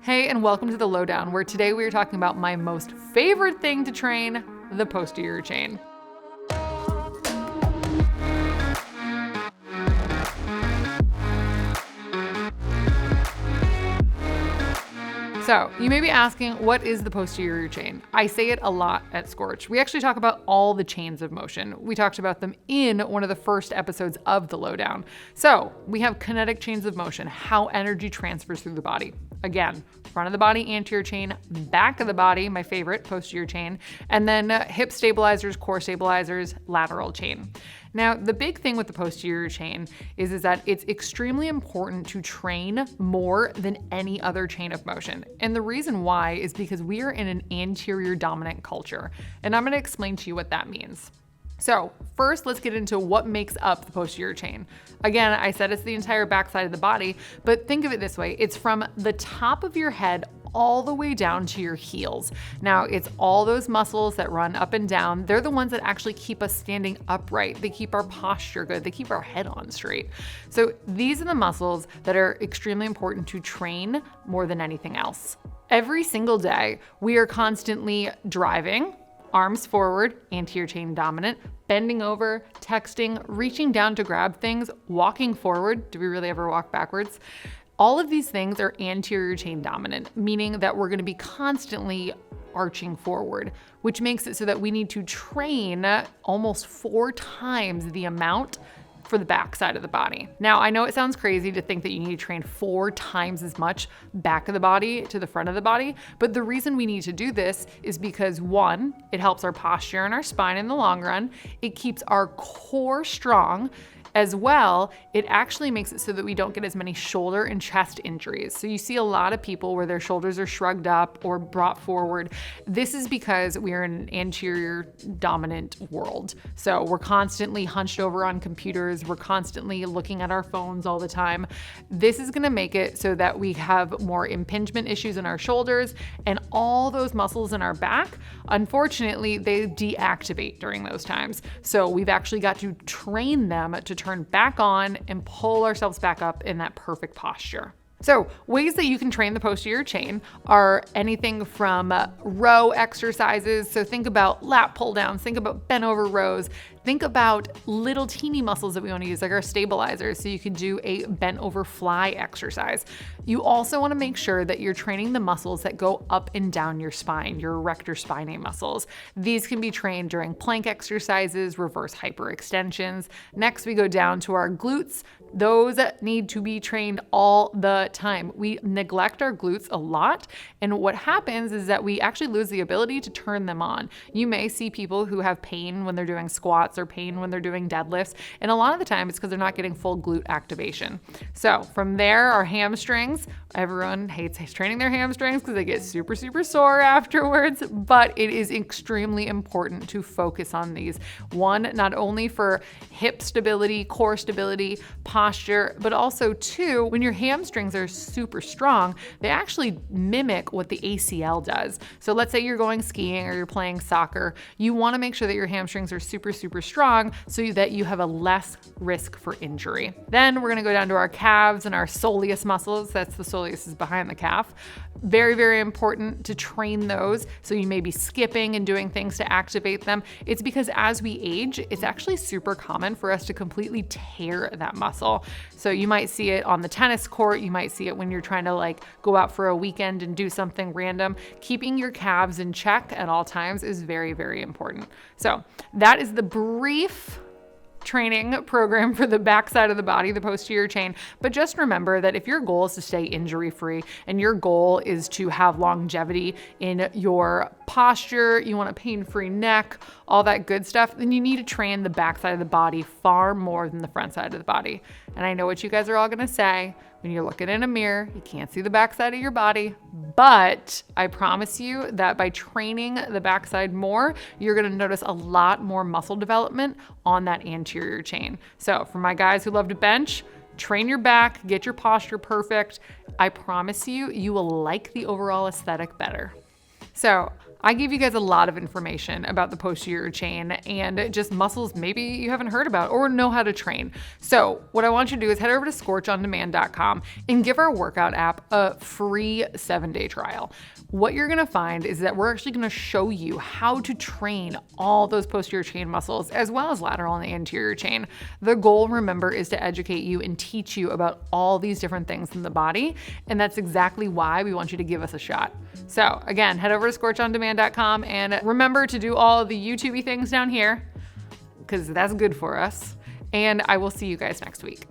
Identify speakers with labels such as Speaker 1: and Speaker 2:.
Speaker 1: Hey, and welcome to The Lowdown, where today we are talking about my most favorite thing to train, the posterior chain. So, you may be asking, what is the posterior chain? I say it a lot at Scorch. We actually talk about all the chains of motion. We talked about them in one of the first episodes of The Lowdown. So, we have kinetic chains of motion, how energy transfers through the body. Again, front of the body, anterior chain, back of the body, my favorite, posterior chain, and then hip stabilizers, core stabilizers, lateral chain. Now, the big thing with the posterior chain is that it's extremely important to train more than any other chain of motion. And the reason why is because we are in an anterior dominant culture. And I'm going to explain to you what that means. So first, let's get into what makes up the posterior chain. Again, I said it's the entire backside of the body, but think of it this way. It's from the top of your head all the way down to your heels. Now, it's all those muscles that run up and down. They're the ones that actually keep us standing upright. They keep our posture good. They keep our head on straight. So these are the muscles that are extremely important to train more than anything else. Every single day, we are constantly driving, arms forward, anterior chain dominant, bending over, texting, reaching down to grab things, walking forward. Do we really ever walk backwards? All of these things are anterior chain dominant, meaning that we're going to be constantly arching forward, which makes it so that we need to train almost 4 times the amount for the back side of the body. Now, I know it sounds crazy to think that you need to train 4 times as much back of the body to the front of the body, but the reason we need to do this is because 1, it helps our posture and our spine in the long run. It keeps our core strong. As well, it actually makes it so that we don't get as many shoulder and chest injuries. So you see a lot of people where their shoulders are shrugged up or brought forward. This is because we are in an anterior dominant world. So we're constantly hunched over on computers. We're constantly looking at our phones all the time. This is going to make it so that we have more impingement issues in our shoulders, and all those muscles in our back, unfortunately, they deactivate during those times. So we've actually got to train them to turn back on and pull ourselves back up in that perfect posture. So ways that you can train the posterior chain are anything from row exercises. So think about lat pull downs, think about bent over rows, think about little teeny muscles that we want to use, like our stabilizers. So you can do a bent over fly exercise. You also want to make sure that you're training the muscles that go up and down your spine, your erector spinae muscles. These can be trained during plank exercises, reverse hyperextensions. Next, we go down to our glutes. Those need to be trained all the time. We neglect our glutes a lot, and what happens is that we actually lose the ability to turn them on. You may see people who have pain when they're doing squats or pain when they're doing deadlifts, and a lot of the time it's because they're not getting full glute activation. So from there, our hamstrings, everyone hates training their hamstrings because they get super, super sore afterwards, but it is extremely important to focus on these. 1, not only for hip stability, core stability, posture, but also 2, when your hamstrings are super strong, they actually mimic what the ACL does. So let's say you're going skiing or you're playing soccer, you want to make sure that your hamstrings are super, super strong so that you have a less risk for injury. Then we're going to go down to our calves and our soleus muscles. That's the soleus is behind the calf. Very, very important to train those. So you may be skipping and doing things to activate them. It's because as we age, it's actually super common for us to completely tear that muscle. So you might see it on the tennis court. You might see it when you're trying to go out for a weekend and do something random. Keeping your calves in check at all times is very, very important. So that is the brief training program for the backside of the body, the posterior chain. But just remember that if your goal is to stay injury-free and your goal is to have longevity in your posture, you want a pain-free neck, all that good stuff, then you need to train the backside of the body far more than the front side of the body. And I know what you guys are all going to say. When you're looking in a mirror, you can't see the backside of your body, but I promise you that by training the backside more, you're going to notice a lot more muscle development on that anterior chain. So for my guys who love to bench, train your back, get your posture perfect. I promise you, you will like the overall aesthetic better. So I gave you guys a lot of information about the posterior chain and just muscles maybe you haven't heard about or know how to train. So what I want you to do is head over to scorchondemand.com and give our workout app a free 7-day trial. What you're gonna find is that we're actually gonna show you how to train all those posterior chain muscles as well as lateral and anterior chain. The goal, remember, is to educate you and teach you about all these different things in the body, and that's exactly why we want you to give us a shot. So again, head over to scorchondemand.com and remember to do all the YouTube-y things down here because that's good for us. And I will see you guys next week.